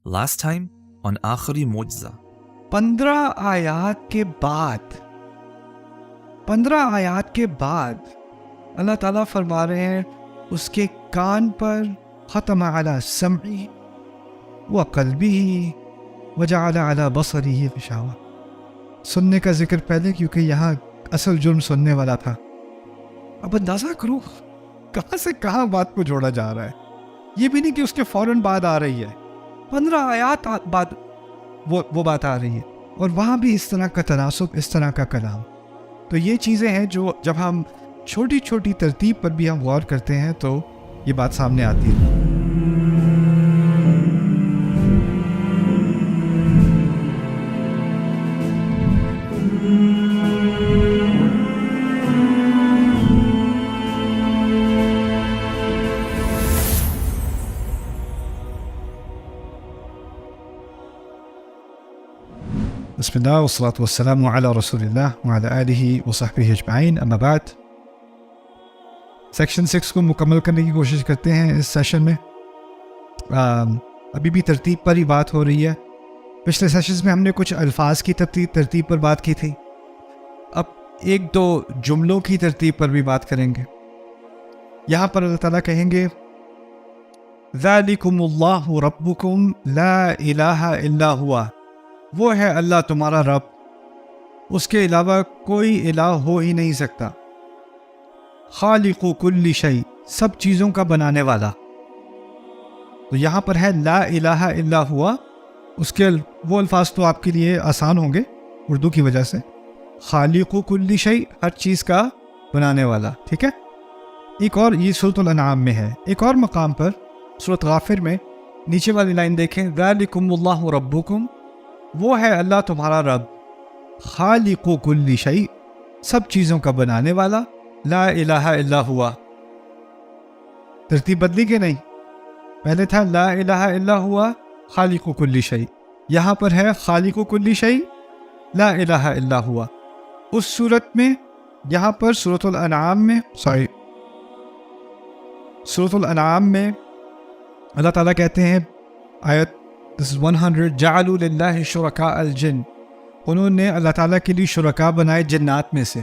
Last time on آخری معجزہ 15 آیات کے بعد اللہ تعالیٰ فرما رہے ہیں اس کے کان پر ختم علی سمعی و قلبی وجعل علی بصری غشاوہ. سننے کا ذکر پہلے کیونکہ یہاں اصل جرم سننے والا تھا. اب اندازہ کرو کہاں سے کہاں بات کو جوڑا جا رہا ہے. یہ بھی نہیں کہ اس کے فوراً بعد آ رہی ہے، 15 آیات بعد وہ بات آ رہی ہے، اور وہاں بھی اس طرح کا تناسب، اس طرح کا کلام. تو یہ چیزیں ہیں جو جب ہم چھوٹی چھوٹی ترتیب پر بھی ہم غور کرتے ہیں تو یہ بات سامنے آتی ہے. بسم اللہ والصلاة والسلام علی رسول اللہ وعلی آلہ وصحبہ اجمعین، اما بعد. سیکشن 6 کو مکمل کرنے کی کوشش کرتے ہیں اس سیشن میں. ابھی بھی ترتیب پر ہی بات ہو رہی ہے. پچھلے سیشنز میں ہم نے کچھ الفاظ کی ترتیب پر بات کی تھی. اب ایک دو جملوں کی ترتیب پر بھی بات کریں گے. یہاں پر اللہ تعالیٰ کہیں گے ذالکم اللہ ربکم لا الہ الا ہوا، وہ ہے اللہ تمہارا رب، اس کے علاوہ کوئی الہ ہو ہی نہیں سکتا. خالق کل شیء، سب چیزوں کا بنانے والا. تو یہاں پر ہے لا الہ الا ہوا. اس کے وہ الفاظ تو آپ کے لیے آسان ہوں گے اردو کی وجہ سے. خالق کل شیء، ہر چیز کا بنانے والا، ٹھیک ہے. ایک اور یہ سورۃ الانعام میں ہے. ایک اور مقام پر سورۃ غافر میں نیچے والی لائن دیکھیں، ذالکم اللہ ربکم، وہ ہے اللہ تمہارا رب، خالق کل شیء، سب چیزوں کا بنانے والا، لا الہ الا ہوا. ترتیب بدلی کہ نہیں؟ پہلے تھا لا الہ الا ہوا خالق کل شیء، یہاں پر ہے خالق کل شیء لا الہ الا ہوا. اس صورت میں یہاں پر سورۃ الانعام میں اللہ تعالیٰ کہتے ہیں آیت This is 100 جعلوا للہ شرکاء الجن، انہوں نے اللہ تعالیٰ کے لیے شرکاء بنائے جنات میں سے.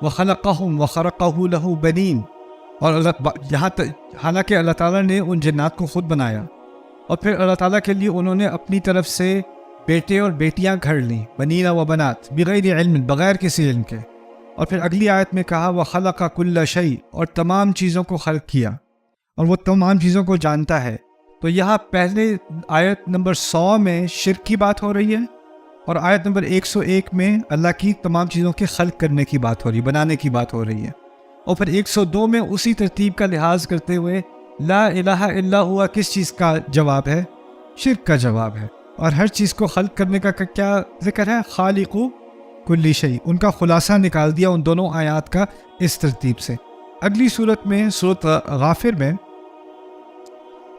وخلقہم وخرقہ لہ بنین، اور یہاں حالانکہ اللہ تعالیٰ نے ان جنات کو خود بنایا، اور پھر اللہ تعالیٰ کے لیے انہوں نے اپنی طرف سے بیٹے اور بیٹیاں گھڑ لیں، بنین و بنات، بغیر علم، بغیر کسی علم کے. اور پھر اگلی آیت میں کہا وخلق کل شیء، اور تمام چیزوں کو خلق کیا، اور وہ تمام چیزوں کو جانتا ہے. تو یہاں پہلے آیت نمبر 100 میں شرک کی بات ہو رہی ہے، اور آیت نمبر 101 میں اللہ کی تمام چیزوں کے خلق کرنے کی بات ہو رہی ہے، بنانے کی بات ہو رہی ہے. اور پھر 102 میں اسی ترتیب کا لحاظ کرتے ہوئے لا الہ الا ہوا کس چیز کا جواب ہے؟ شرک کا جواب ہے. اور ہر چیز کو خلق کرنے کا کیا ذکر ہے؟ خالق کل شیء. ان کا خلاصہ نکال دیا ان دونوں آیات کا اس ترتیب سے. اگلی صورت میں سورۃ غافر میں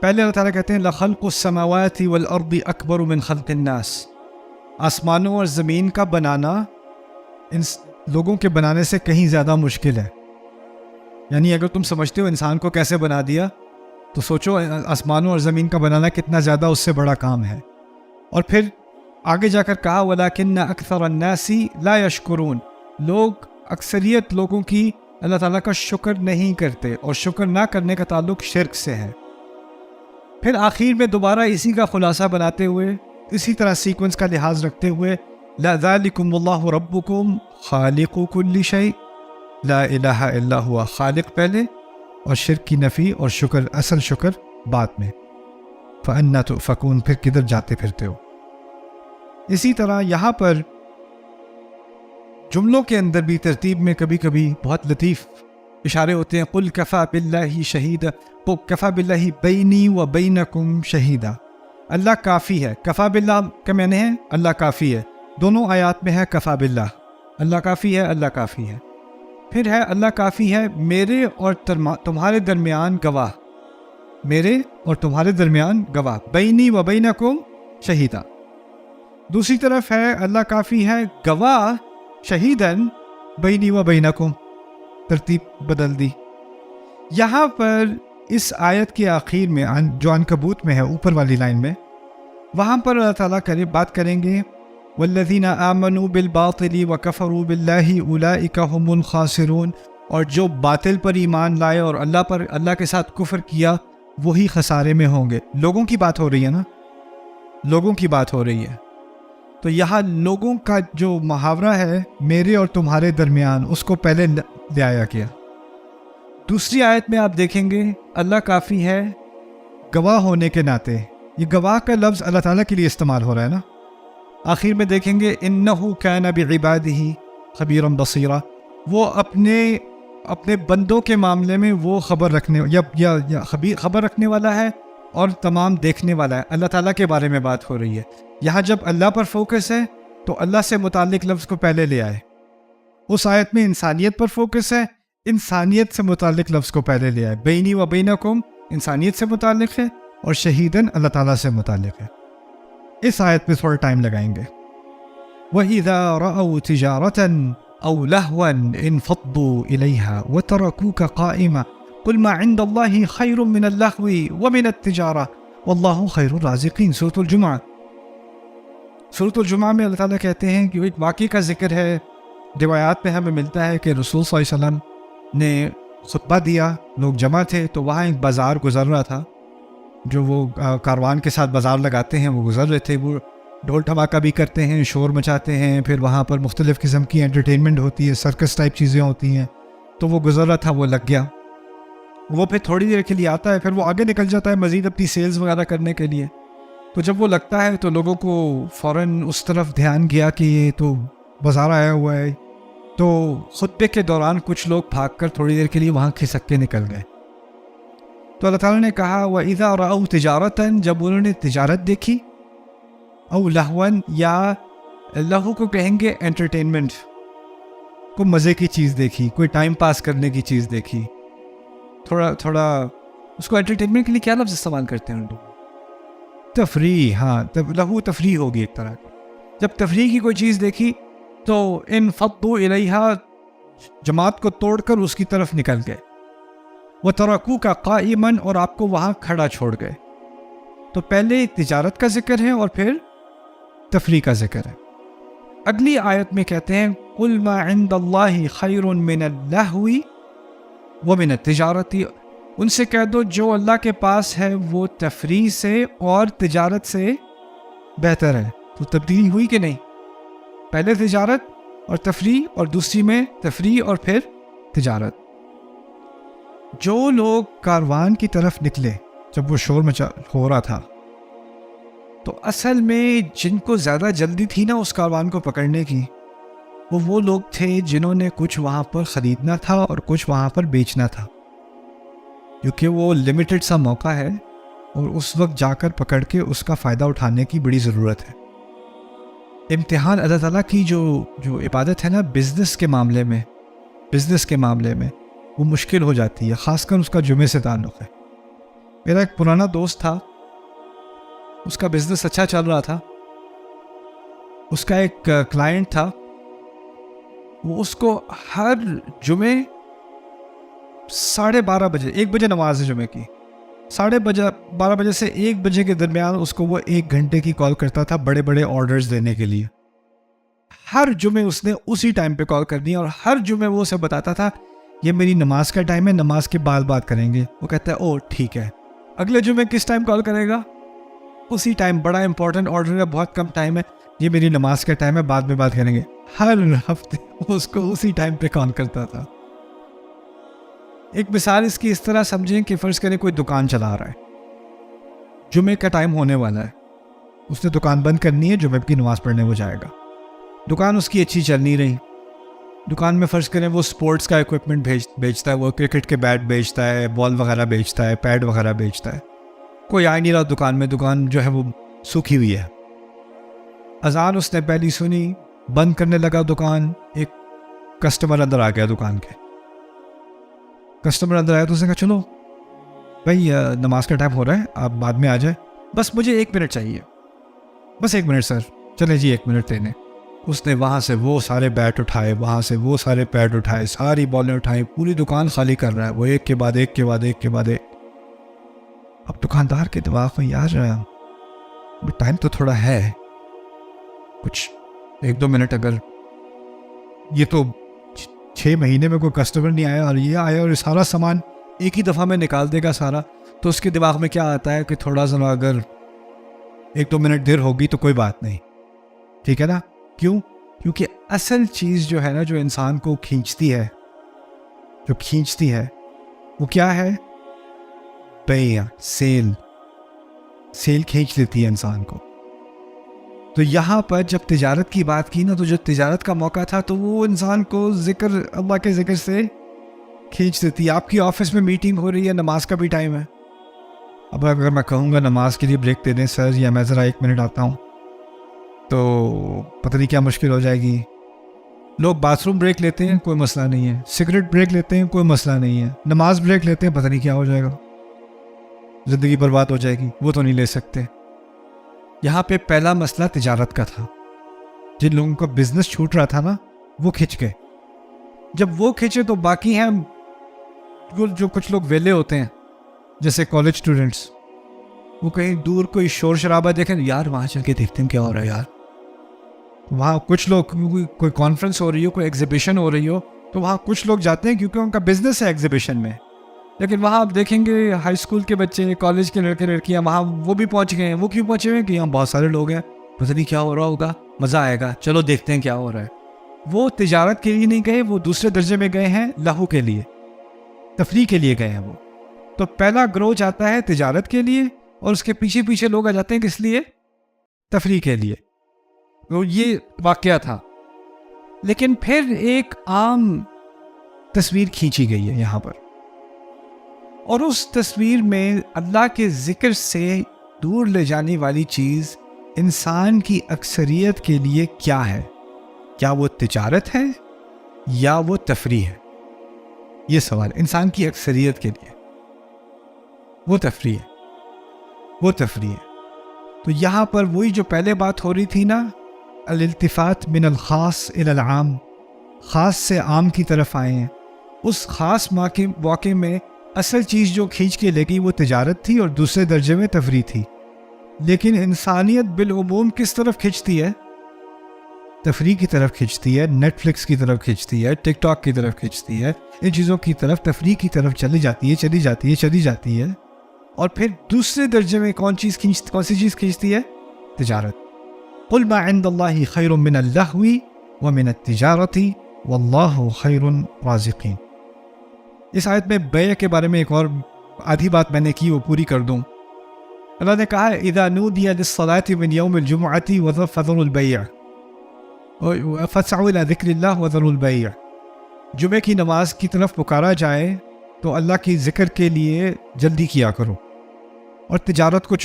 پہلے اللہ تعالیٰ کہتے ہیں لَخَلْقُ السَّمَاوَاتِ وَالْأَرْضِ أَكْبَرُ مِنْ خَلْقِ النَّاسِ، آسمانوں اور زمین کا بنانا ان لوگوں کے بنانے سے کہیں زیادہ مشکل ہے. یعنی اگر تم سمجھتے ہو انسان کو کیسے بنا دیا تو سوچو آسمانوں اور زمین کا بنانا کتنا زیادہ اس سے بڑا کام ہے. اور پھر آگے جا کر کہا وَلَكِنَّ أَكْثَرَ النَّاسِ لَا يَشْكُرُونَ، لوگ اکثریت لوگوں کی اللہ تعالیٰ کا شکر نہیں کرتے، اور شکر نہ کرنے کا تعلق شرک سے ہے. پھر آخر میں دوبارہ اسی کا خلاصہ بناتے ہوئے، اسی طرح سیکوینس کا لحاظ رکھتے ہوئے لا ذالکم اللہ ربکم خالق کل شیء لا الہ الا ہوا، خالق پہلے اور شرک کی نفی اور شکر، اصل شکر بعد میں. فأنا تؤفکون، پھر کدھر جاتے پھرتے ہو. اسی طرح یہاں پر جملوں کے اندر بھی ترتیب میں کبھی کبھی بہت لطیف اشارے ہوتے ہیں. قل کفا باللہ شہیدا، کفا باللہ بینی و بینکم شہیدا، اللہ کافی ہے. کفا باللہ کا معنی ہے اللہ کافی ہے. دونوں آیات میں ہے کفا باللہ، اللہ کافی ہے، اللہ کافی ہے. پھر ہے اللہ کافی ہے میرے اور تمہارے درمیان گواہ، میرے اور تمہارے درمیان گواہ، بینی و بینکم شہیدا. دوسری طرف ہے اللہ کافی ہے گواہ، شہیدن بینی و بینکم، ترتیب بدل دی. یہاں پر اس آیت کے آخر میں جو عنکبوت میں ہے اوپر والی لائن میں وہاں پر اللہ تعالیٰ بات کریں گے والذین آمنوا بالباطل وکفروا باللہ اولئک هم الخاسرون، اور جو باطل پر ایمان لائے اور اللہ کے ساتھ کفر کیا وہی خسارے میں ہوں گے۔ لوگوں کی بات ہو رہی ہے نا، لوگوں کی بات ہو رہی ہے، تو یہاں لوگوں کا جو محاورہ ہے میرے اور تمہارے درمیان اس کو پہلے لے آیا گیا۔ دوسری آیت میں آپ دیکھیں گے اللہ کافی ہے گواہ ہونے کے ناطے، یہ گواہ کا لفظ اللہ تعالیٰ کے لیے استعمال ہو رہا ہے نا۔ آخر میں دیکھیں گے انہ کان بعبادہ خبیرا بصیرا، وہ اپنے بندوں کے معاملے میں وہ خبر رکھنے یا خبر رکھنے والا ہے اور تمام دیکھنے والا ہے۔ اللہ تعالیٰ کے بارے میں بات ہو رہی ہے یہاں۔ جب اللہ پر فوکس ہے تو اللہ سے متعلق لفظ کو پہلے لے آئے، اس آیت میں انسانیت پر فوکس ہے، انسانیت سے متعلق لفظ کو پہلے لے آئے۔ بینی و بینکم انسانیت سے متعلق ہے اور شہیدن اللہ تعالیٰ سے متعلق ہے۔ اس آیت پہ تھوڑا ٹائم لگائیں گے۔ وَإِذَا رَأَوْا تِجَارَةً أَوْ لَهْوًا انفضوا إِلَيْهَا وَتَرَكُوكَ قَائِمًا قُلْ مَا عِندَ اللَّهِ خَيْرٌ مِّنَ اللَّهْوِ وَمِنَ التِّجَارَةِ وَاللَّهُ خَيْرُ الرَّازِقِينَ۔ سورۃ الجمعہ میں اللہ تعالیٰ کہتے ہیں کہ ایک واقعے کا ذکر ہے، روایات میں ہمیں ملتا ہے کہ رسول صلی اللہ علیہ وسلم نے خطبہ دیا، لوگ جمع تھے، تو وہاں ایک بازار گزر رہا تھا، جو وہ کاروان کے ساتھ بازار لگاتے ہیں وہ گزر رہے تھے۔ وہ ڈھول دھماکہ بھی کرتے ہیں، شور مچاتے ہیں، پھر وہاں پر مختلف قسم کی انٹرٹینمنٹ ہوتی ہے، سرکس ٹائپ چیزیں ہوتی ہیں۔ تو وہ گزر رہا تھا، وہ لگ گیا، وہ پھر تھوڑی دیر کے لیے آتا ہے، پھر وہ آگے نکل جاتا ہے مزید اپنی سیلز وغیرہ کرنے کے لیے۔ تو جب وہ لگتا ہے تو لوگوں کو فوراً اس طرف دھیان گیا کہ یہ تو بازار آیا ہوا ہے، تو خطبے کے دوران کچھ لوگ بھاگ کر تھوڑی دیر کے لیے وہاں کھسک کے نکل گئے۔ تو اللہ تعالیٰ نے کہا وَإِذَا رَأَوْا تِجَارَةً، جب انہوں نے تجارت دیکھی، او لہون، یا لہو کو کہیں گے انٹرٹینمنٹ، کوئی مزے کی چیز دیکھی، کوئی ٹائم پاس کرنے کی چیز دیکھی، تھوڑا اس کو انٹرٹینمنٹ کے لیے کیا لفظ استعمال کرتے ہیں؟ تفریح، ہاں لہو تفریح ہوگی ایک طرح کی۔ جب تفریح کی کوئی چیز دیکھی تو انفضوا الیہا، جماعت کو توڑ کر اس کی طرف نکل گئے۔ وترکوک قائما، اور آپ کو وہاں کھڑا چھوڑ گئے۔ تو پہلے تجارت کا ذکر ہے اور پھر تفریح کا ذکر ہے۔ اگلی آیت میں کہتے ہیں قل ما عند اللہ خیر من اللہو ومن التجارت، ان سے کہہ دو جو اللہ کے پاس ہے وہ تفریح سے اور تجارت سے بہتر ہے۔ تو تبدیلی ہوئی کہ نہیں؟ پہلے تجارت اور تفریح، اور دوسری میں تفریح اور پھر تجارت۔ جو لوگ کاروان کی طرف نکلے جب وہ شور مچا ہو رہا تھا، تو اصل میں جن کو زیادہ جلدی تھی نا اس کاروان کو پکڑنے کی، وہ لوگ تھے جنہوں نے کچھ وہاں پر خریدنا تھا اور کچھ وہاں پر بیچنا تھا، کیونکہ وہ لمیٹڈ سا موقع ہے اور اس وقت جا کر پکڑ کے اس کا فائدہ اٹھانے کی بڑی ضرورت ہے۔ امتحان اللہ تعالیٰ کی جو عبادت ہے نا بزنس کے معاملے میں وہ مشکل ہو جاتی ہے، خاص کر اس کا جمعے سے تعلق ہے۔ میرا ایک پرانا دوست تھا، اس کا بزنس اچھا چل رہا تھا، اس کا ایک کلائنٹ تھا، وہ اس کو ہر جمعے 12:30 بجے، 1 بجے نماز ہے جمعے کی، 12:30 بجے سے 1 بجے کے درمیان اس کو وہ 1 گھنٹے کی کال کرتا تھا بڑے بڑے آرڈرز دینے کے لیے۔ ہر جمعے اس نے اسی ٹائم پہ کال کرنی، اور ہر جمعے وہ اسے بتاتا تھا یہ میری نماز کا ٹائم ہے، نماز کے بعد بات کریں گے۔ وہ کہتا ہے او ٹھیک ہے۔ اگلے جمعے کس ٹائم کال کرے گا؟ اسی ٹائم، بڑا امپورٹنٹ آرڈر ہے، بہت کم ٹائم ہے، یہ میری نماز کا ٹائم ہے، بعد میں بات کریں گے۔ ہر ہفتے اس کو اسی ٹائم پہ کال کرتا تھا۔ ایک مثال اس کی اس طرح سمجھیں کہ فرض کریں کوئی دکان چلا رہا ہے، جمعے کا ٹائم ہونے والا ہے، اس نے دکان بند کرنی ہے، جمعے کی نماز پڑھنے وہ جائے گا۔ دکان اس کی اچھی چل نہیں رہی، دکان میں فرض کریں وہ سپورٹس کا ایکوپمنٹ بیچتا ہے، وہ کرکٹ کے بیٹ بیچتا ہے، بال وغیرہ بیچتا ہے، پیڈ وغیرہ بیچتا ہے، کوئی آ نہیں رہا دکان میں، دکان جو ہے وہ سوکھی ہوئی ہے۔ اذان اس نے پہلی سنی، بند کرنے لگا دکان، ایک کسٹمر اندر آ گیا دکان کے۔ کسٹمر اندر آیا تو اس نے کہا چلو بھائی نماز کا ٹائم ہو رہا ہے، آپ بعد میں آ جائیں، بس مجھے 1 منٹ چاہیے، بس 1 منٹ سر، چلے جی 1 منٹ دینے۔ اس نے وہاں سے وہ سارے بیٹ اٹھائے، وہاں سے وہ سارے پیڈ اٹھائے، ساری بالیں اٹھائیں، پوری دکان خالی کر رہا ہے وہ، ایک کے بعد ایک کے بعد ایک کے بعد ایک۔ اب دکاندار کے دماغ میں یار ٹائم تو تھوڑا ہے، کچھ 1-2 منٹ، اگر یہ تو 6 مہینے میں کوئی کسٹمر نہیں آیا اور یہ آیا اور سارا سامان ایک ہی دفعہ میں نکال دے گا سارا، تو اس کے دماغ میں کیا آتا ہے کہ تھوڑا سا اگر 1-2 منٹ دیر ہوگی تو کوئی بات نہیں، ٹھیک ہے نا؟ کیوں؟ کیونکہ اصل چیز جو ہے نا، جو انسان کو کھینچتی ہے، وہ کیا ہے؟ بیع، سیل کھینچ لیتی ہے انسان کو۔ تو یہاں پر جب تجارت کی بات کی نا، تو جو تجارت کا موقع تھا تو وہ انسان کو اللہ کے ذکر سے کھینچ دیتی ہے۔ آپ کی آفس میں میٹنگ ہو رہی ہے، نماز کا بھی ٹائم ہے، اب اگر میں کہوں گا نماز کے لیے بریک دے دیں سر، یا میں ذرا 1 منٹ آتا ہوں، تو پتہ نہیں کیا مشکل ہو جائے گی۔ لوگ باتھ روم بریک لیتے ہیں، کوئی مسئلہ نہیں ہے، سگریٹ بریک لیتے ہیں، کوئی مسئلہ نہیں ہے، نماز بریک لیتے ہیں، پتہ نہیں کیا ہو جائے گا، زندگی برباد ہو جائے گی، وہ تو نہیں لے سکتے۔ یہاں پہ پہلا مسئلہ تجارت کا تھا، جن لوگوں کا بزنس چھوٹ رہا تھا نا، وہ کھنچ گئے۔ جب وہ کھنچے تو باقی ہیں جو کچھ لوگ ویلے ہوتے ہیں، جیسے کالج اسٹوڈنٹس، وہ کہیں دور کوئی شور شرابہ دیکھیں، یار وہاں چل کے دیکھتے ہیں کیا ہو رہا ہے یار، وہاں کچھ لوگ، کوئی کانفرنس ہو رہی ہو، کوئی ایگزیبیشن ہو رہی ہو، تو وہاں کچھ لوگ جاتے ہیں کیونکہ ان کا بزنس ہے ایگزیبیشن میں۔ لیکن وہاں آپ دیکھیں گے ہائی اسکول کے بچے، کالج کے لڑکے لڑکیاں، وہاں وہ بھی پہنچ گئے ہیں۔ وہ کیوں پہنچے ہوئے ہیں؟ کہ یہاں بہت سارے لوگ ہیں، پتہ نہیں کیا ہو رہا ہوگا، مزہ آئے گا، چلو دیکھتے ہیں کیا ہو رہا ہے۔ وہ تجارت کے لیے نہیں گئے، وہ دوسرے درجے میں گئے ہیں، لہو کے لیے، تفریح کے لیے گئے ہیں وہ۔ تو پہلا گروہ جاتا ہے تجارت کے لیے، اور اس کے پیچھے پیچھے لوگ آ جاتے ہیں کس لیے؟ تفریح کے لیے۔ تو یہ واقعہ تھا۔ لیکن پھر ایک عام تصویر کھینچی گئی ہے یہاں پر، اور اس تصویر میں اللہ کے ذکر سے دور لے جانے والی چیز انسان کی اکثریت کے لیے کیا ہے؟ کیا وہ تجارت ہے یا وہ تفریح ہے؟ یہ سوال انسان کی اکثریت کے لیے، وہ تفریح ہے۔ تو یہاں پر وہی جو پہلے بات ہو رہی تھی نا، الالتفات من الخاص الى العام، خاص سے عام کی طرف آئے ہیں۔ اس خاص واقع میں اصل چیز جو کھینچ کے لے گئی وہ تجارت تھی، اور دوسرے درجے میں تفریح تھی۔ لیکن انسانیت بالعموم کس طرف کھینچتی ہے؟ تفریح کی طرف کھینچتی ہے، نیٹ فلکس کی طرف کھینچتی ہے، ٹک ٹاک کی طرف کھینچتی ہے، ان چیزوں کی طرف، تفریح کی طرف چلی جاتی ہے۔ اور پھر دوسرے درجے میں کون سی چیز کھینچتی ہے؟ تجارت۔ قل ما عند اللہ خیر من اللہو ومن التجارت واللہ خیر الرازقین۔ اس آیت میں بیع کے بارے میں ایک اور آدھی بات میں نے کی، وہ پوری کر دوں۔ اللہ نے کہا ہے اذا نودی للصلاة من یوم الجمعة فذروا البیع فاسعوا الى ذکر اللہ وذروا البیع۔ جمعے کی نماز کی طرف پکارا جائے تو اللہ کی ذکر کے لیے جلدی کیا کرو، اور تجارت کو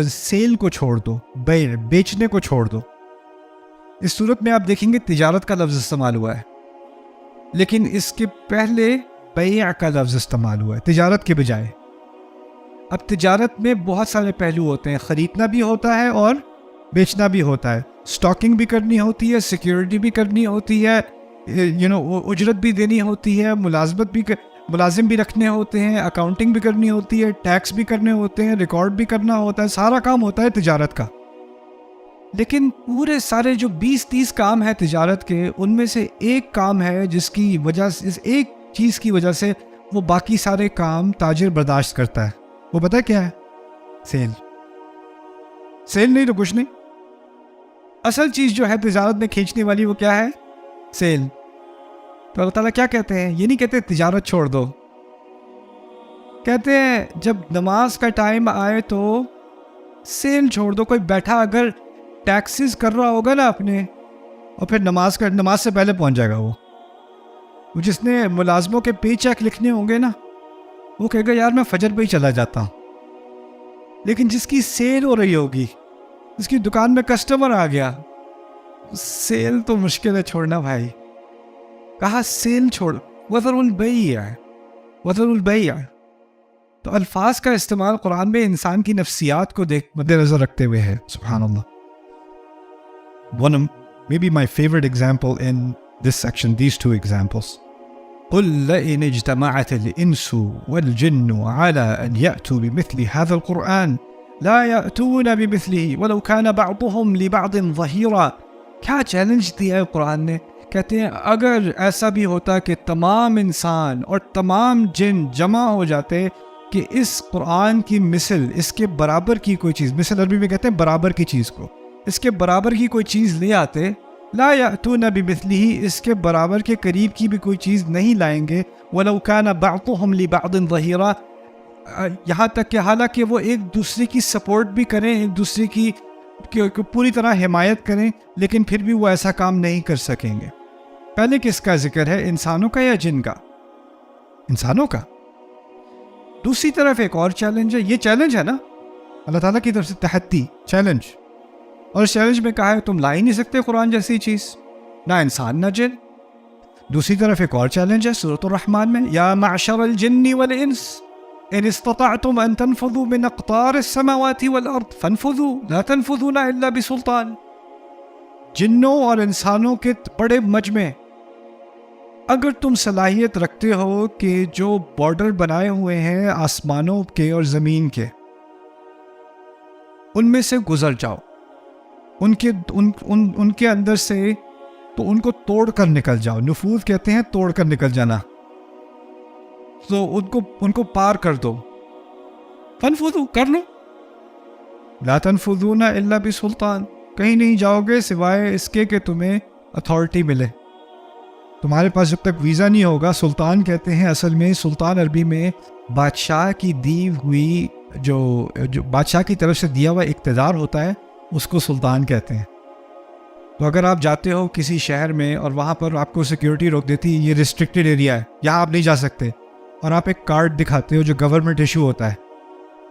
سیل کو چھوڑ دو، بیچنے کو چھوڑ دو۔ اس صورت میں آپ دیکھیں گے تجارت کا لفظ استعمال ہوا ہے، لیکن اس کے پہلے بیع کا لفظ استعمال ہوا ہے تجارت کے بجائے۔ اب تجارت میں بہت سارے پہلو ہوتے ہیں، خریدنا بھی ہوتا ہے اور بیچنا بھی ہوتا ہے، سٹاکنگ بھی کرنی ہوتی ہے، سیکیورٹی بھی کرنی ہوتی ہے، اجرت بھی دینی ہوتی ہے، ملازم بھی رکھنے ہوتے ہیں، اکاؤنٹنگ بھی کرنی ہوتی ہے، ٹیکس بھی کرنے ہوتے ہیں، ریکارڈ بھی کرنا ہوتا ہے، سارا کام ہوتا ہے تجارت کا۔ لیکن پورے سارے جو 20-30 کام ہیں تجارت کے، ان میں سے ایک کام ہے جس کی وجہ سے، اس ایک چیز کی وجہ سے وہ باقی سارے کام تاجر برداشت کرتا ہے۔ وہ پتہ کیا ہے؟ سیل نہیں تو کچھ نہیں۔ اصل چیز جو ہے تجارت میں کھینچنے والی وہ کیا ہے؟ سیل۔ تو اللہ تعالیٰ کیا کہتے ہیں؟ یہ نہیں کہتے تجارت چھوڑ دو، کہتے ہیں جب نماز کا ٹائم آئے تو سیل چھوڑ دو۔ کوئی بیٹھا اگر ٹیکسز کر رہا ہوگا نا اپنے، اور پھر نماز سے پہلے پہنچ جائے گا، وہ جس نے ملازموں کے پے چیک لکھنے ہوں گے نا، وہ کہے گا یار میں فجر پہ ہی چلا جاتا ہوں۔ لیکن جس کی سیل ہو رہی ہوگی، جس کی دکان میں کسٹمر آ گیا، سیل تو مشکل ہے چھوڑنا بھائی۔ کہا سیل چھوڑ، وذر البیع۔ تو الفاظ کا استعمال قرآن میں انسان کی نفسیات کو مد نظر رکھتے ہوئے ہے۔ سبحان اللہ۔ Maybe my favorite example in this section, these two examples. قل لئن اجتمعت الإنس والجن على أن يأتوا بمثل هذا القرآن لا يأتون بمثله ولو كان بعضهم لبعض ظهيرا. کیا چیلنج دیا ہے قرآن نے. کہتے ہیں اگر ایسا بھی ہوتا کہ تمام انسان اور تمام جن جمع ہو جاتے کہ اس قرآن کی مثل، اس کے برابر کی کوئی چیز، مثل عربی میں کہتے ہیں برابر کی چیز کو، اس کے برابر کی کوئی چیز لے آتے، لا یأتون بمثلہ، اس کے برابر کے قریب کی بھی کوئی چیز نہیں لائیں گے. ولو کان بعضهم لبعض ظہیرا، یہاں تک کہ حالانکہ وہ ایک دوسرے کی سپورٹ بھی کریں، ایک دوسرے کی پوری طرح حمایت کریں، لیکن پھر بھی وہ ایسا کام نہیں کر سکیں گے. پہلے کس کا ذکر ہے، انسانوں کا یا جن کا؟ انسانوں کا. دوسری طرف ایک اور چیلنج ہے. یہ چیلنج ہے نا اللہ تعالیٰ کی طرف سے، تحدی، چیلنج. اور اس چیلنج میں کہا ہے تم لا ہی نہیں سکتے قرآن جیسی چیز، نہ انسان نہ جن. دوسری طرف ایک اور چیلنج ہے سورۃ الرحمن میں، یا معشر الجن والانس ان استطعتم ان تنفذوا من اقطار السماوات والارض فانفذوا لا تنفذون الا بسلطان. جنوں اور انسانوں کے بڑے مجمع، اگر تم صلاحیت رکھتے ہو کہ جو بارڈر بنائے ہوئے ہیں آسمانوں کے اور زمین کے، ان میں سے گزر جاؤ، ان کے اندر سے تو ان کو توڑ کر نکل جاؤ. نفوذ کہتے ہیں توڑ کر نکل جانا. تو ان کو پار کر دو. فانفذوا، کر لو. لا تنفذون الا بسلطان، کہیں نہیں جاؤ گے سوائے اس کے کہ تمہیں اتھارٹی ملے. تمہارے پاس جب تک ویزا نہیں ہوگا، سلطان کہتے ہیں اصل میں، سلطان عربی میں بادشاہ کی دی ہوئی جو بادشاہ کی طرف سے دیا ہوا اقتدار ہوتا ہے، اس کو سلطان کہتے ہیں. تو اگر آپ جاتے ہو کسی شہر میں اور وہاں پر آپ کو سیکیورٹی روک دیتی، یہ ریسٹرکٹڈ ایریا ہے، یہاں آپ نہیں جا سکتے، اور آپ ایک کارڈ دکھاتے ہو جو گورنمنٹ ایشو ہوتا ہے،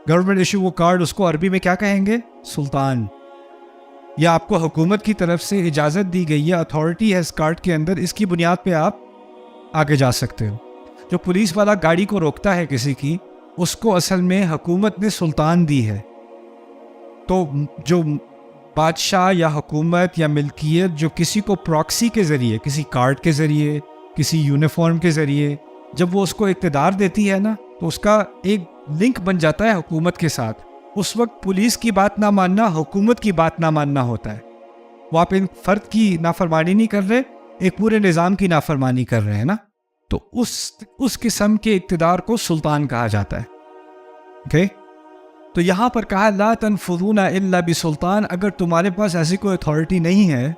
گورنمنٹ ایشو وہ کارڈ، اس کو عربی میں کیا کہیں گے؟ سلطان. یا آپ کو حکومت کی طرف سے اجازت دی گئی ہے، اتھارٹی ہے اس کارڈ کے اندر، اس کی بنیاد پہ آپ آگے جا سکتے ہو. جو پولیس والا گاڑی کو روکتا ہے کسی کی، اس کو اصل میں حکومت نے سلطان دی ہے. تو جو بادشاہ یا حکومت یا ملکیت جو کسی کو پراکسی کے ذریعے، کسی کارڈ کے ذریعے، کسی یونیفارم کے ذریعے جب وہ اس کو اقتدار دیتی ہے نا، تو اس کا ایک لنک بن جاتا ہے حکومت کے ساتھ. اس وقت پولیس کی بات نہ ماننا حکومت کی بات نہ ماننا ہوتا ہے. وہ آپ ایک فرد کی نافرمانی نہیں کر رہے، ایک پورے نظام کی نافرمانی کر رہے ہیں نا. تو اس قسم کے اقتدار کو سلطان کہا جاتا ہے. اوکے، تو یہاں پر کہا لا تنفذون الا بسلطان، اگر تمہارے پاس ایسی کوئی اتھارٹی نہیں ہے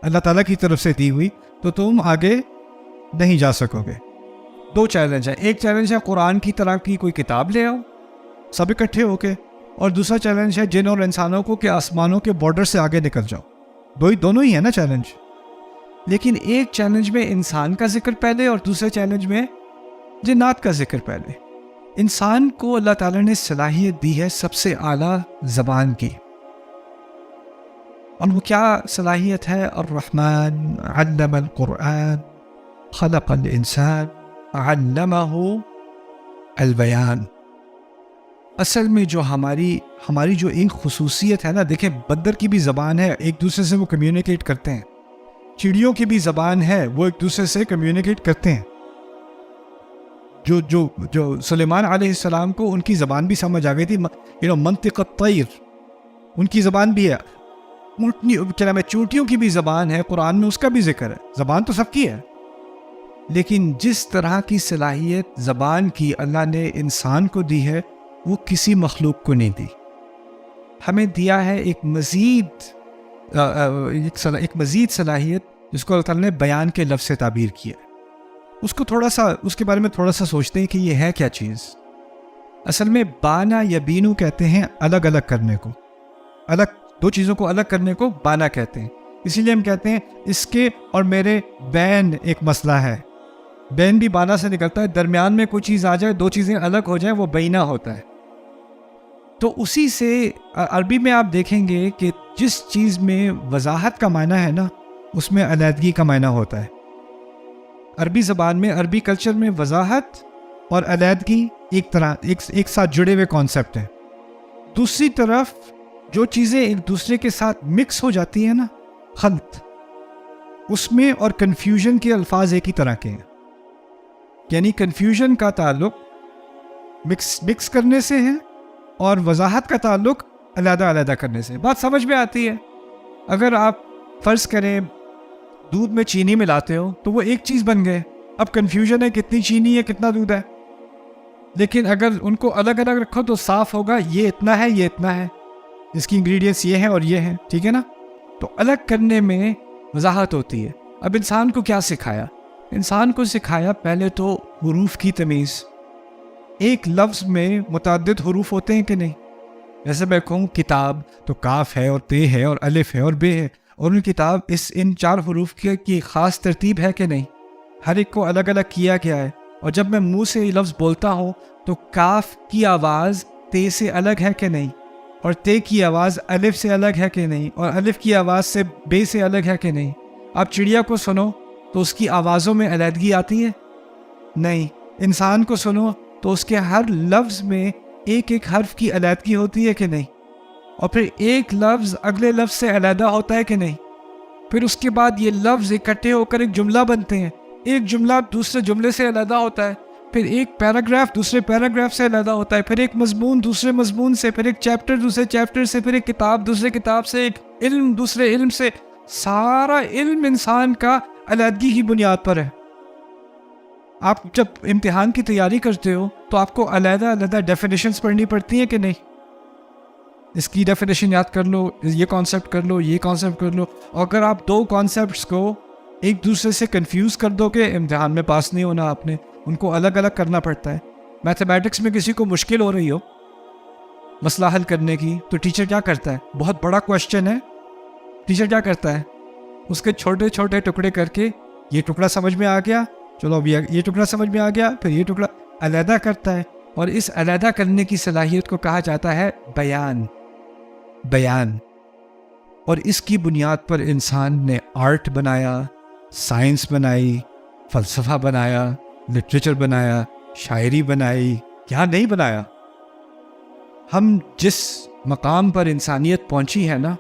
اللہ تعالیٰ کی طرف سے دی ہوئی، تو تم آگے نہیں جا سکو گے. دو چیلنج ہیں. ایک چیلنج ہے قرآن کی طرح کی کوئی کتاب لے آؤ سب اکٹھے ہو کے، اور دوسرا چیلنج ہے جن اور انسانوں کو کہ آسمانوں کے بارڈر سے آگے نکل جاؤ. دونوں ہی ہے نا چیلنج. لیکن ایک چیلنج میں انسان کا ذکر پہلے اور دوسرے چیلنج میں جنات کا ذکر پہلے. انسان کو اللہ تعالیٰ نے صلاحیت دی ہے سب سے اعلیٰ زبان کی، اور وہ کیا صلاحیت ہے؟ الرحمن علم القرآن خلق الانسان علمہ البیان. اصل میں جو ہماری جو ایک خصوصیت ہے نا، دیکھیں بندر کی بھی زبان ہے، ایک دوسرے سے وہ کمیونیکیٹ کرتے ہیں. چڑیوں کی بھی زبان ہے، وہ ایک دوسرے سے کمیونیکیٹ کرتے ہیں. جو سلیمان علیہ السلام کو ان کی زبان بھی سمجھ آ گئی تھی، منطق الطیر، ان کی زبان بھی ہے. چونٹیوں کی بھی زبان ہے، قرآن میں اس کا بھی ذکر ہے. زبان تو سب کی ہے، لیکن جس طرح کی صلاحیت زبان کی اللہ نے انسان کو دی ہے، وہ کسی مخلوق کو نہیں دی. ہمیں دیا ہے ایک مزید صلاحیت جس کو اللہ تعالیٰ نے بیان کے لفظ سے تعبیر کیا. اس کے بارے میں تھوڑا سا سوچتے ہیں کہ یہ ہے کیا چیز. اصل میں بانا یا بینو کہتے ہیں الگ الگ کرنے کو، دو چیزوں کو الگ کرنے کو بانا کہتے ہیں. اسی لیے ہم کہتے ہیں اس کے اور میرے بین ایک مسئلہ ہے. بین بھی بانا سے نکلتا ہے، درمیان میں کوئی چیز آ جائے، دو چیزیں الگ ہو جائیں، وہ بینا ہوتا ہے. تو اسی سے عربی میں آپ دیکھیں گے کہ جس چیز میں وضاحت کا معنی ہے نا، اس میں علیحدگی کا معنی ہوتا ہے. عربی زبان میں، عربی کلچر میں وضاحت اور علیحدگی ایک ساتھ جڑے ہوئے کانسیپٹ ہیں. دوسری طرف جو چیزیں ایک دوسرے کے ساتھ مکس ہو جاتی ہیں نا، خلط، اس میں اور کنفیوژن کے الفاظ ایک ہی طرح کے ہیں. یعنی کنفیوژن کا تعلق مکس کرنے سے ہے، اور وضاحت کا تعلق علیحدہ علیحدہ کرنے سے. بات سمجھ میں آتی ہے. اگر آپ فرض کریں دودھ میں چینی ملاتے ہو تو وہ ایک چیز بن گئے. اب کنفیوژن ہے کتنی چینی ہے کتنا دودھ ہے. لیکن اگر ان کو الگ الگ رکھو تو صاف ہوگا یہ اتنا ہے یہ اتنا ہے, اس کی انگریڈینٹس یہ ہیں اور یہ ہیں, ٹھیک ہے نا. تو الگ کرنے میں وضاحت ہوتی ہے. اب انسان کو کیا سکھایا؟ انسان کو سکھایا پہلے تو حروف کی تمیز. ایک لفظ میں متعدد حروف ہوتے ہیں کہ نہیں؟ جیسے میں کہوں کتاب تو کاف ہے اور تے ہے اور الف ہے اور بے ہے, اور ان کتاب ان 4 حروف کی خاص ترتیب ہے کہ نہیں؟ ہر ایک کو الگ الگ کیا گیا ہے. اور جب میں منہ سے یہ لفظ بولتا ہوں تو کاف کی آواز تے سے الگ ہے کہ نہیں, اور تے کی آواز الف سے الگ ہے کہ نہیں, اور الف کی آواز سے بے سے الگ ہے کہ نہیں. آپ چڑیا کو سنو تو اس کی آوازوں میں علیحدگی آتی ہے؟ نہیں. انسان کو سنو تو اس کے ہر لفظ میں ایک ایک حرف کی علیحدگی ہوتی ہے کہ نہیں؟ اور پھر ایک لفظ اگلے لفظ سے علیحدہ ہوتا ہے کہ نہیں؟ پھر اس کے بعد یہ لفظ اکٹھے ہو کر ایک جملہ بنتے ہیں. ایک جملہ دوسرے جملے سے علیحدہ ہوتا ہے, پھر ایک پیراگراف دوسرے پیراگراف سے علیحدہ ہوتا ہے, پھر ایک مضمون دوسرے مضمون سے, پھر ایک چیپٹر دوسرے چیپٹر سے, پھر ایک کتاب دوسرے کتاب سے, ایک علم دوسرے علم سے. سارا علم انسان کا علیحدگی کی بنیاد پر ہے. آپ جب امتحان کی تیاری کرتے ہو تو آپ کو علیحدہ علیحدہ ڈیفینیشنز پڑھنی پڑتی ہیں کہ نہیں؟ اس کی ڈیفینیشن یاد کر لو, یہ کانسیپٹ کر لو, یہ کانسیپٹ کر لو. اور اگر آپ 2 کانسیپٹس کو ایک دوسرے سے کنفیوز کر دو کہ امتحان میں پاس نہیں ہونا آپ نے, ان کو الگ الگ کرنا پڑتا ہے. میتھمیٹکس میں کسی کو مشکل ہو رہی ہو مسئلہ حل کرنے کی تو ٹیچر کیا کرتا ہے؟ بہت بڑا کویشچن ہے, ٹیچر کیا کرتا ہے؟ اس کے چھوٹے چھوٹے ٹکڑے کر کے یہ ٹکڑا سمجھ میں آ گیا, چلو ابھی یہ ٹکڑا سمجھ میں آ گیا, پھر یہ ٹکڑا علیحدہ کرتا ہے. اور اس علیحدہ کرنے کی صلاحیت کو کہا جاتا ہے بیان. اور اس کی بنیاد پر انسان نے آرٹ بنایا, سائنس بنائی, فلسفہ بنایا, لٹریچر بنایا, شاعری بنائی, کیا نہیں بنایا. ہم جس مقام پر انسانیت پہنچی ہے نا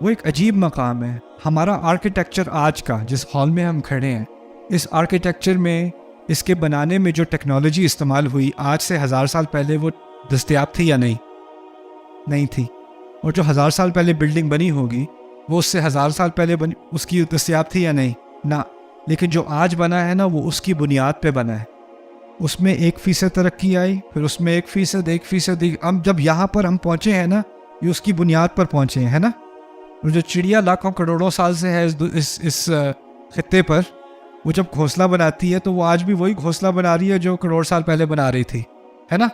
وہ ایک عجیب مقام ہے. ہمارا آرکیٹیکچر آج کا جس ہال میں ہم کھڑے ہیں, اس آرکیٹیکچر میں اس کے بنانے میں جو ٹیکنالوجی استعمال ہوئی آج سے 1000 سال پہلے وہ دستیاب تھی یا نہیں؟ نہیں تھی. اور جو 1000 سال پہلے بلڈنگ بنی ہوگی وہ اس سے 1000 سال پہلے بنی, اس کی دستیاب تھی یا نہیں؟ نہ. لیکن جو آج بنا ہے نا وہ اس کی بنیاد پہ بنا ہے. اس میں 1% ترقی آئی, پھر اس میں 1%. اب جب یہاں پر ہم پہنچے ہیں نا یہ اس کی بنیاد پر پہنچے ہیں نا. اور جو چڑیا لاکھوں کروڑوں سال سے ہے اس خطے پر, وہ جب گھونسلہ بناتی ہے تو وہ آج بھی وہی گھونسلہ بنا رہی ہے جو کروڑ سال پہلے بنا رہی تھی, ہے نا.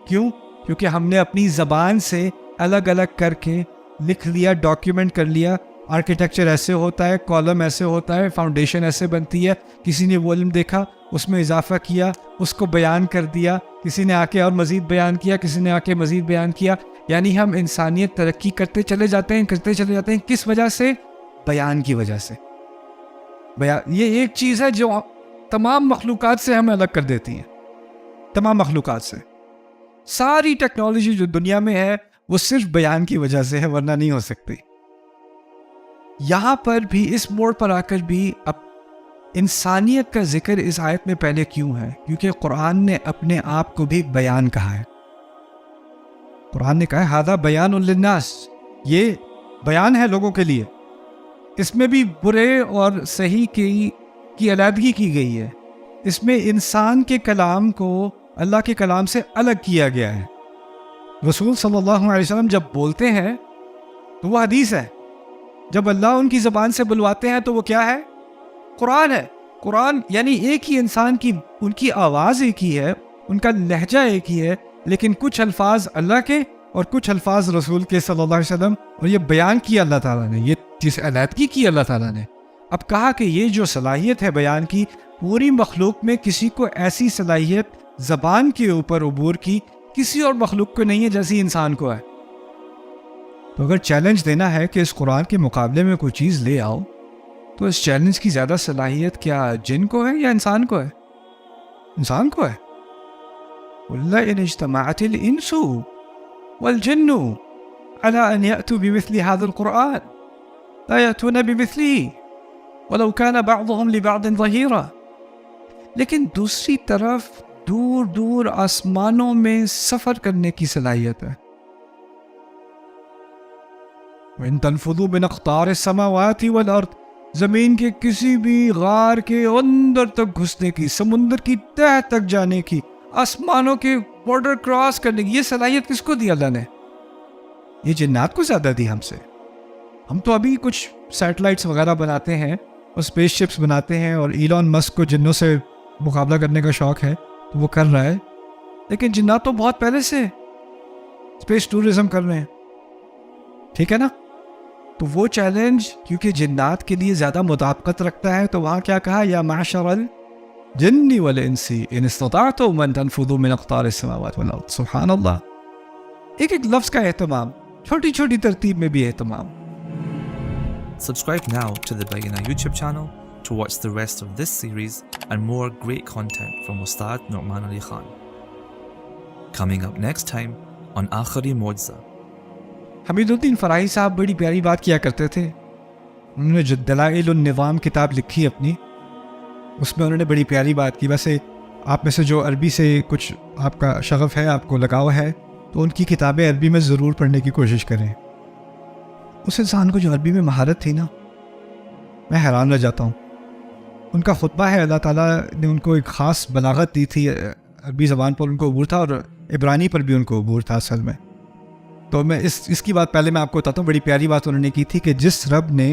کیوں؟ کیونکہ ہم نے اپنی زبان سے الگ الگ کر کے لکھ لیا, ڈاکیومنٹ کر لیا. آرکیٹیکچر ایسے ہوتا ہے, کالم ایسے ہوتا ہے, فاؤنڈیشن ایسے بنتی ہے. کسی نے وہ علم دیکھا, اس میں اضافہ کیا, اس کو بیان کر دیا, کسی نے آ کے اور مزید بیان کیا, کسی نے آ کے مزید بیان کیا. یعنی ہم انسانیت ترقی کرتے چلے جاتے ہیں. کس وجہ سے؟ بیان کی وجہ سے. بیان یہ ایک چیز ہے جو تمام مخلوقات سے ہمیں الگ کر دیتی ہے. تمام مخلوقات سے. ساری ٹیکنالوجی جو دنیا میں ہے وہ صرف بیان کی وجہ سے ہے, ورنہ نہیں ہو سکتی. یہاں پر بھی اس موڑ پر آ کر بھی اب انسانیت کا ذکر اس آیت میں پہلے کیوں ہے؟ کیونکہ قرآن نے اپنے آپ کو بھی بیان کہا ہے. قرآن نے کہا ہے ھذا بیان للناس, یہ بیان ہے لوگوں کے لیے. اس میں بھی برے اور صحیح کی علیحدگی کی گئی ہے. اس میں انسان کے کلام کو اللہ کے کلام سے الگ کیا گیا ہے. رسول صلی اللہ علیہ وسلم جب بولتے ہیں تو وہ حدیث ہے, جب اللہ ان کی زبان سے بلواتے ہیں تو وہ کیا ہے؟ قرآن ہے. قرآن یعنی ایک ہی انسان کی, ان کی آواز ایک ہی ہے, ان کا لہجہ ایک ہی ہے, لیکن کچھ الفاظ اللہ کے اور کچھ الفاظ رسول کے صلی اللہ علیہ وسلم, اور یہ بیان کیا اللہ تعالیٰ نے, یہ چیز علیحدگی کی اللہ تعالیٰ نے. اب کہا کہ یہ جو صلاحیت ہے بیان کی, پوری مخلوق میں کسی کو ایسی صلاحیت زبان کے اوپر عبور کی کسی اور مخلوق کو نہیں ہے جیسی انسان کو ہے. تو اگر چیلنج دینا ہے کہ اس قرآن کے مقابلے میں کوئی چیز لے آؤ, تو اس چیلنج کی زیادہ صلاحیت کیا جن کو ہے یا انسان کو ہے؟ انسان کو ہے. وَلَئِنِ اجْتَمَعَتِ الْإِنسُ وَالْجِنُّ عَلَىٰ أَنْ يَأْتُوا بِمِثْلِ هَذَا الْقُرْآنِ لَا يَأْتُونَ بِمِثْلِهِ وَلَوْ كَانَ بَعْضُهُمْ لِبَعْضٍ ظَهِيرًا. لیکن دوسری طرف دور دور آسمانوں میں سفر کرنے کی صلاحیت ہے. وَإِن تَنْفُذُوا مِنْ أَقْطَارِ السَّمَاوَاتِ وَالْأَرْضِ، زمین کے کسی بھی غار کے اندر تک گھسنے کی، سمندر کی تہ تک جانے کی، آسمانوں کے بارڈر کراس کرنے کی، یہ صلاحیت کس کو دی اللہ نے؟ یہ جنات کو زیادہ دی ہم سے. ہم تو ابھی کچھ سیٹلائٹس وغیرہ بناتے ہیں اور اسپیس شپس بناتے ہیں، اور ایلون مسک کو جنوں سے مقابلہ کرنے کا شوق ہے تو وہ کر رہا ہے، لیکن جنات تو بہت پہلے سے اسپیس ٹورزم کر رہے ہیں. ٹھیک ہے نا؟ تو وہ چیلنج کیونکہ جنات کے لیے زیادہ مطابقت رکھتا ہے، تو وہاں کیا کہا؟ یا معشر الجن والانس ان استطعتم ان تنفذوا من اقطار السماوات والارض. سبحان اللہ، ایک ایک لفظ کا اہتمام، چھوٹی چھوٹی ترتیب میں بھی اہتمام. Subscribe now to the Bayyinah YouTube channel to watch the rest of this series and more great content from Ustad Nu'man Ali Khan. Coming up next time on Akhari Mu'jiza. حمید الدین فراہی صاحب بڑی پیاری بات کیا کرتے تھے. انہوں نے جو دلائل النظام کتاب لکھی اپنی، اس میں انہوں نے بڑی پیاری بات کی. ویسے آپ میں سے جو عربی سے کچھ آپ کا شغف ہے، آپ کو لگاؤ ہے، تو ان کی کتابیں عربی میں ضرور پڑھنے کی کوشش کریں. اس انسان کو جو عربی میں مہارت تھی نا، میں حیران رہ جاتا ہوں. ان کا خطبہ ہے، اللہ تعالیٰ نے ان کو ایک خاص بلاغت دی تھی، عربی زبان پر ان کو عبور تھا اور عبرانی پر بھی ان کو عبور تھا اصل میں. تو میں اس کی بات پہلے میں آپ کو بتاتا ہوں. بڑی پیاری بات انہوں نے کی تھی کہ جس رب نے